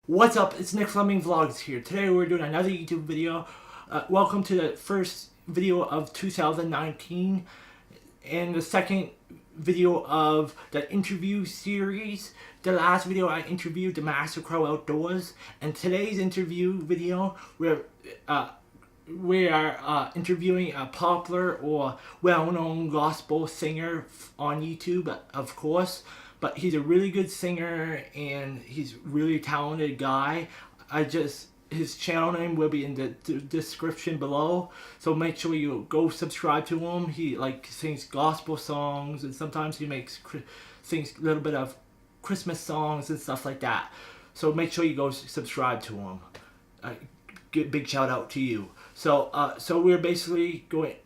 What's up? It's Nick Fleming Vlogs here. Today we're doing another YouTube video. Welcome to the first video of 2019 and the second video of the interview series. The last video I interviewed the Master Crow Outdoors, and today's interview video we are interviewing a popular or well-known gospel singer on YouTube, of course. But he's a really good singer and he's really talented guy. His channel name will be in the description below, so make sure you go subscribe to him. He sings gospel songs, and sometimes he sings a little bit of Christmas songs and stuff like that. So make sure you go subscribe to him. Big shout out to you. So we're basically going to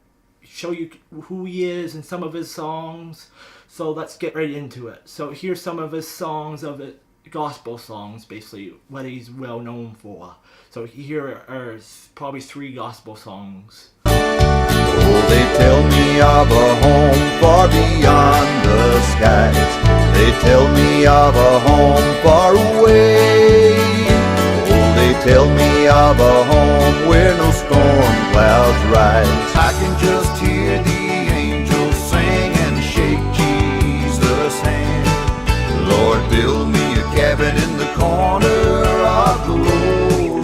show you who he is and some of his songs. So let's get right into it. So here's some of his songs, gospel songs, basically what he's well known for. So here are probably 3 gospel songs. Oh, they tell me of a home far beyond the skies. They tell me of a home far away. Oh, they tell me of a home where no storm clouds rise. I can just hear the angels sing and shake Jesus' hand. Lord, build me a cabin in the corner of Gloryland.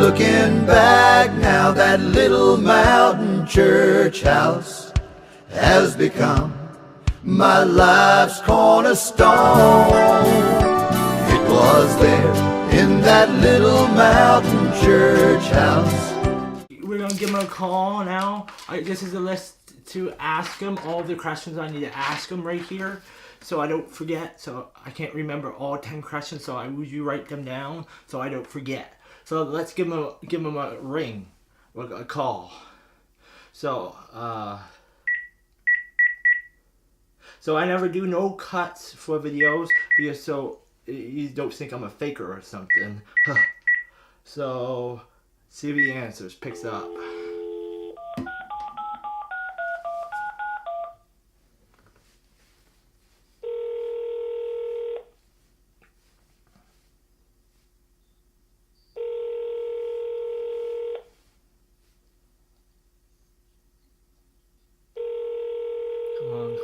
Looking back now, that little mountain church house has become my life's cornerstone. It was there in that little mountain church house. We're going to give him a call now. This is a list to ask him, all the questions I need to ask him right here, so I don't forget. So I can't remember all 10 questions, so I usually write them down so I don't forget. So let's give him a ring, or a call. So I never do no cuts for videos, because so you don't think I'm a faker or something. So see if he answers, picks up.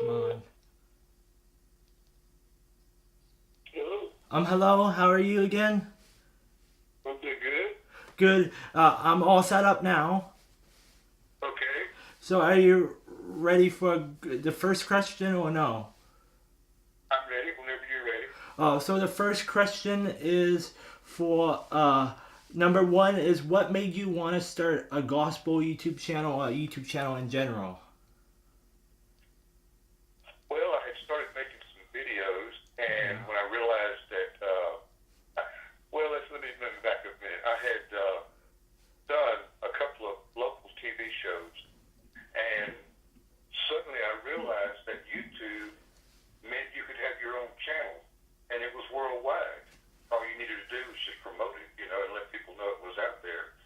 Come on. Hello? Hello, how are you again? I'm doing good. Good. I'm all set up now. Okay. So are you ready for the first question or no? I'm ready whenever you're ready. So the first question is for, number 1 is, what made you want to start a gospel YouTube channel or a YouTube channel in general? Well, I had started making some videos, and when I realized that, let me back up a minute. I had done a couple of local TV shows, and suddenly I realized that YouTube meant you could have your own channel, and it was worldwide. All you needed to do was just promote it, and let people know it was out there.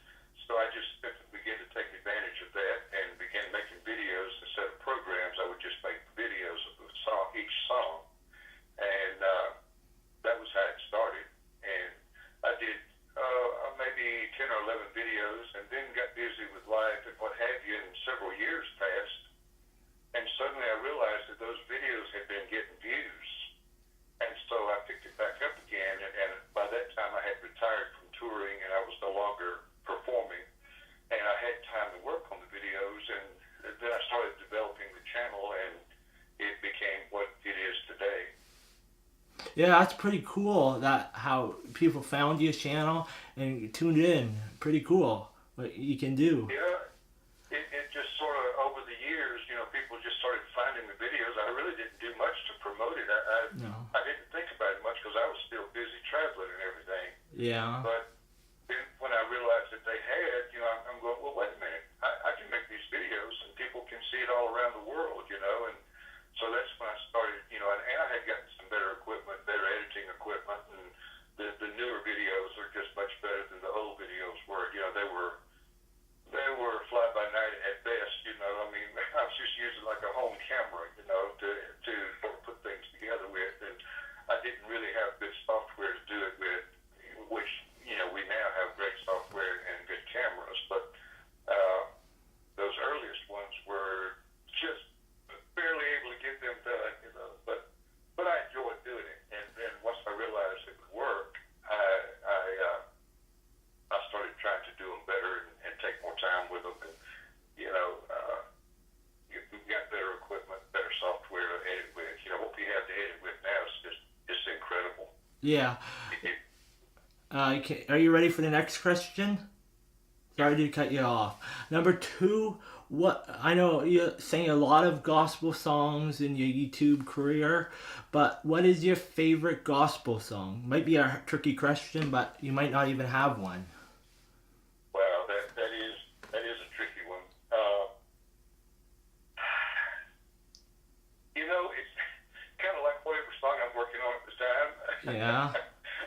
So I just began to take advantage of that and began making videos instead of programs. I would just make videos of each song, and that was how it started. And I did maybe 10 or 11 videos, and then got busy with life and what have you, and several years passed, and suddenly I realized that those videos had been getting views, and so I picked it back up again, and by that time I had retired from touring, and I was no longer performing, and I had time to work on the videos, and then I started developing the channel, and it became what it is today. Yeah, that's pretty cool, that how people found your channel and tuned in. Pretty cool what you can do. Yeah, it just sort of, over the years, people just started finding the videos. I really didn't do much to promote it. I didn't think about it much because I was still busy traveling and everything. Yeah. But then when I realized that they had, I'm going, well, wait a minute. I can make these videos and people can see it all around the world, and so that's when I started, and I had gotten some better equipment, better editing equipment, and the newer videos are just much better than the old videos were. They were fly by night at best. I mean, I was just using like a home camera, to put things together with, and didn't really have good software to do it with, which, we now have great software and good cameras, but those earliest ones were just barely able to get them done, but I enjoyed doing it. And then once I realized it would work, I started trying to do them better and take more time with them. And, you've got better equipment, better software to edit with. What we have to edit with now is just incredible. Yeah. Are you ready for the next question? Sorry to cut you off. Number 2, I know you sang a lot of gospel songs in your YouTube career, but what is your favorite gospel song? Might be a tricky question, but you might not even have one. Well, that is a tricky one. It's kind of like whatever song I'm working on at the time. Yeah.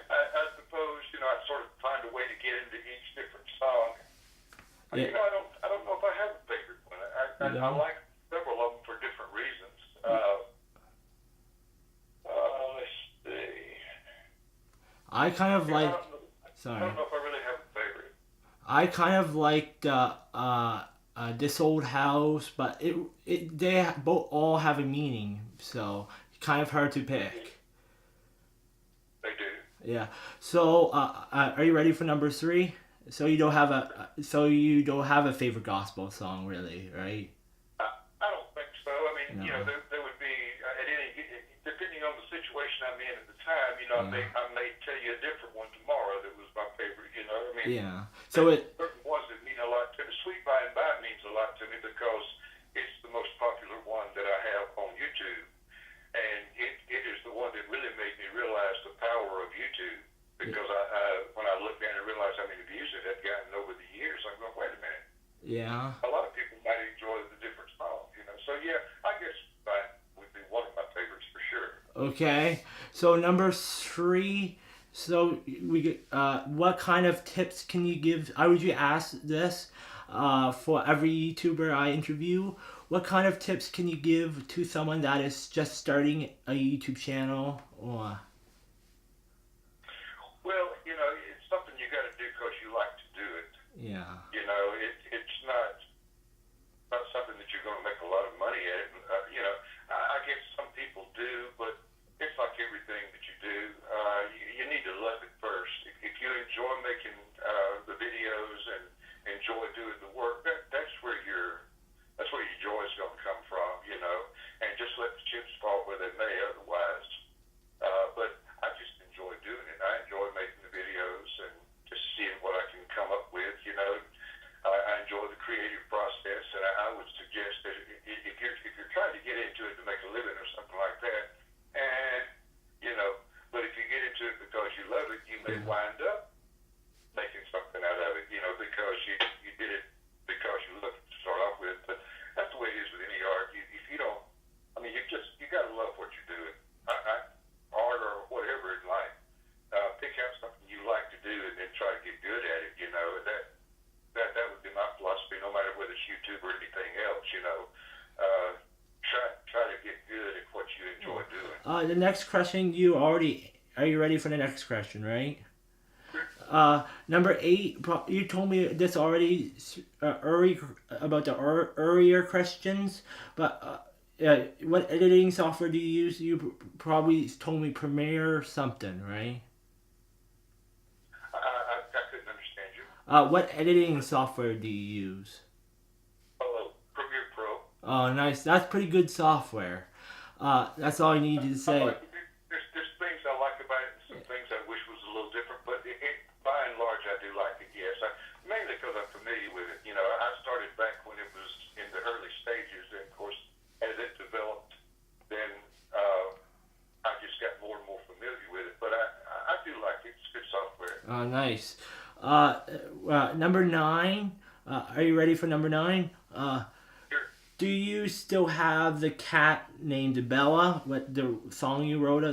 I suppose, I sort of find a way to get into each different song. Yeah. I don't know if I have a favorite one. I like several of them for different reasons. Let's see. I kind of like. I don't know if I really have a favorite. I kind of liked This Old House, but they both all have a meaning, so kind of hard to pick. They do. Yeah. So, are you ready for number 3? So you don't have a favorite gospel song, really, right? I don't think so. I mean, No. there would be depending on the situation I'm in at the time. I may tell you a different one tomorrow that was my favorite. Yeah. So certain ones that mean a lot to me. Sweet By and By means a lot to me because it's the most popular one that I have on YouTube, and it is the one that really made me realize the power of YouTube. Because when I looked at it and realized how many views it had gotten over the years, I'm going, wait a minute. yeah. A lot of people might enjoy the different songs, So yeah, I guess that would be one of my favorites for sure. Okay. So number 3. So what kind of tips can you give? I would ask this for every YouTuber I interview. What kind of tips can you give to someone that is just starting a YouTube channel or? Well, it's something you got to do because you like to do it. Yeah. It's not something that you're going to make a lot of money at. I guess some people do, but it's like everything that you do. You need to love it first. If you enjoy making the videos and enjoy doing the work, that's where your joy is going to come from. And just let the chips fall where they may otherwise. But I just enjoy doing it. I enjoy making the videos and just seeing what I can come up with. I enjoy the creative process, and I would suggest that if you're trying to get into it to make a living or something like that, but if you get into it because you love it, you may wind up making something out of it. Because you did it because you love it to start off with. But that's the way it is with any art. If you don't, you got to love what you're doing. Art or whatever in life. Pick out something you like to do and then try to get good at it. That would be my philosophy. No matter whether it's YouTube or anything else. Try to get good at what you enjoy doing. The next question are you ready for the next question, right? Number 8, you told me this already about the earlier questions, but what editing software do you use? You probably told me Premiere something, right? I couldn't understand you. What editing software do you use? Oh, Premiere Pro. Oh, nice. That's pretty good software. That's all I needed to say. There's things I like about it and some things I wish was a little different, but by and large I do like it, yes. Mainly because I'm familiar with it. I started back when it was in the early stages, and of course, as it developed, then I just got more and more familiar with it. But I do like it. It's good software. Oh, nice. Number 9. Are you ready for number 9? Sure. Do you still have the cat named Bella? What the song you wrote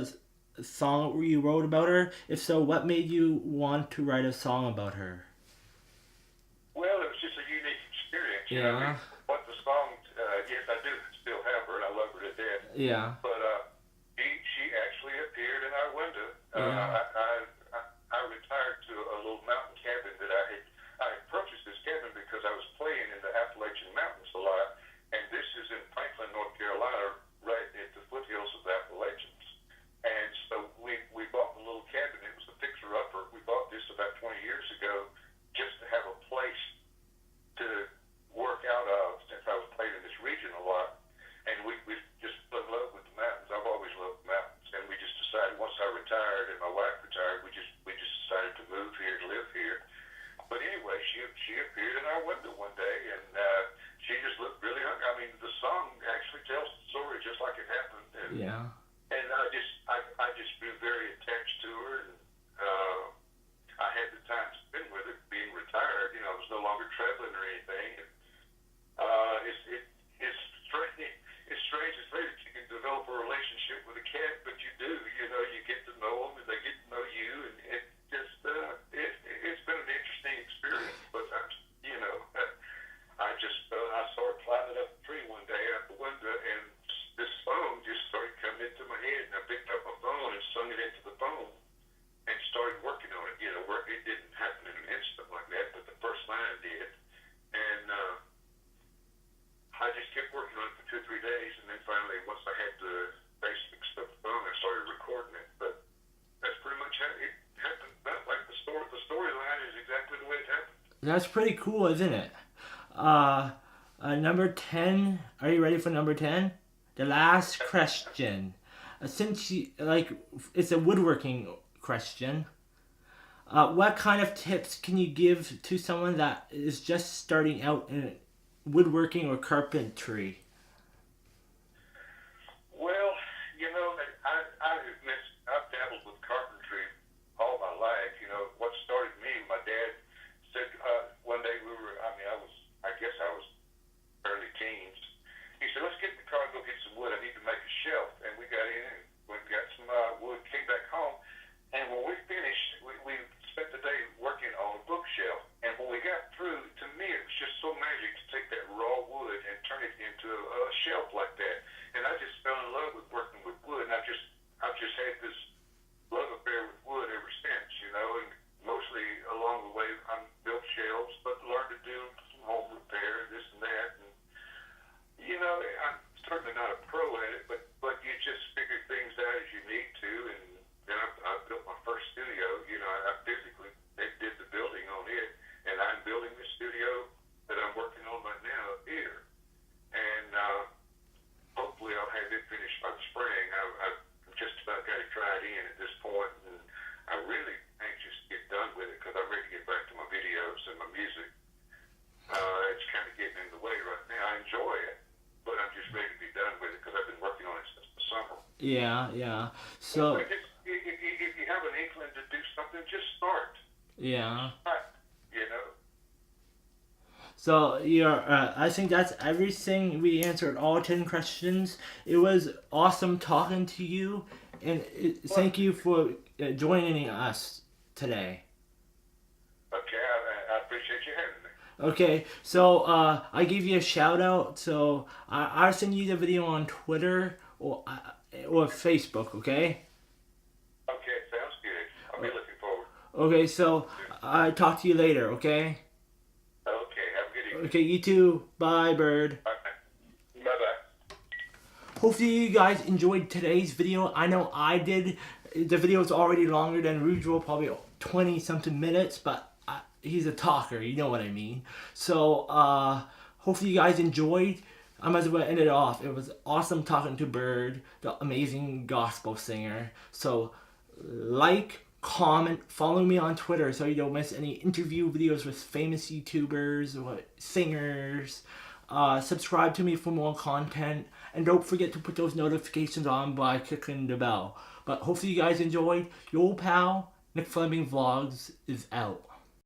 about her? If so, what made you want to write a song about her? Well, it was just a unique experience. Yeah. What the song? Yes, I do still have her, and I love her to death. Yeah. But she actually appeared in our window. I retired to a little mountain cabin that I had purchased this cabin because I was playing in the Appalachian Mountains a lot, and this is in Franklin, North Carolina, right at the foothills of the Appalachians. And so we bought the little cabin. It was a fixer-upper. We bought this about 20 years ago just to have a place to work out of since I was playing in this region a lot. And we just fell in love with the mountains. I've always loved the mountains. And we just decided, once I retired and my wife retired, we just decided to move here, to live here. But anyway, she appeared in our window one day, and she just looked really hungry. I mean, the song actually tells the story just like it happened. And, Yeah. And I just grew very attached to her, and I had the time to spend with her, being retired. You know, I was no longer traveling or anything. And, it's strange. It's strange to say that you can develop a relationship with a cat, but you do. You know, you get to know them, and they get to know you, and it just it's been an interesting experience. But you know, I saw her climbing up a tree one day out the window, and this song just started coming into my head, and I picked up my phone and sung it into the phone, and started working on it. You know, it didn't happen in an instant like that, but the first line did, and I just kept working on it for 2 or 3 days, and then finally, once I had the basic stuff phone, I started recording it. But that's pretty much how it happened. But like the storyline is exactly the way it happened. That's pretty cool, isn't it? Number 10. Are you ready for number 10? The last question. Since it's a woodworking question. What kind of tips can you give to someone that is just starting out in woodworking or carpentry? Well, you know, I've dabbled with carpentry all my life. You know, what started me, my dad said one day I guess I was early teens. He said, let's get in the car and go get some wood. I need to make a shelf. And we got in and we got some wood, came back home. And when we finished, we spent the day working on a bookshelf. And when we got through, to me, it was just so magic to take that raw wood and turn it into a shelf like that. And I just fell in love with working with wood. And I've just had this love affair with wood ever since, you know. And mostly along the way, I built shelves, but learned to do some home repair, this and that. And, you know, I'm certainly not a pro at it, but you just figure things out as you need to. And then I built my first studio. You know, I physically did the building on it. And I'm building the studio that I'm working on right now up here. And hopefully I'll have it finished by the spring. I've just about got it tried in at this point, and I'm really anxious to get done with it because I'm ready to get back to my videos and my music. It's kind of getting in the way right now. I enjoy it, but I'm just ready to be done with it because I've been working on it since the summer. Yeah. So if you have an inkling to do something, just start. yeah. Start, you know. So I think that's everything. We answered all 10 questions. It was awesome talking to you, and thank you for joining us today. Okay, I appreciate you having me. Okay, so I gave you a shout out. So I'll send you the video on Twitter or Facebook. Okay. Okay, sounds good. I'll be looking forward. Okay, so I talk to you later. Okay. Okay, have a good evening. Okay, you too. Bye, Bird. Bye-bye. Hopefully you guys enjoyed today's video. I know I did. The video is already longer than usual, probably 20 something minutes, but he's a talker, you know what I mean. So hopefully you guys enjoyed. I might as well end it off. It was awesome talking to Bird, the amazing gospel singer. So like, comment, follow me on Twitter so you don't miss any interview videos with famous YouTubers or singers. Subscribe to me for more content, and don't forget to put those notifications on by clicking the bell. But hopefully you guys enjoyed. Your old pal Nick Fleming Vlogs is out.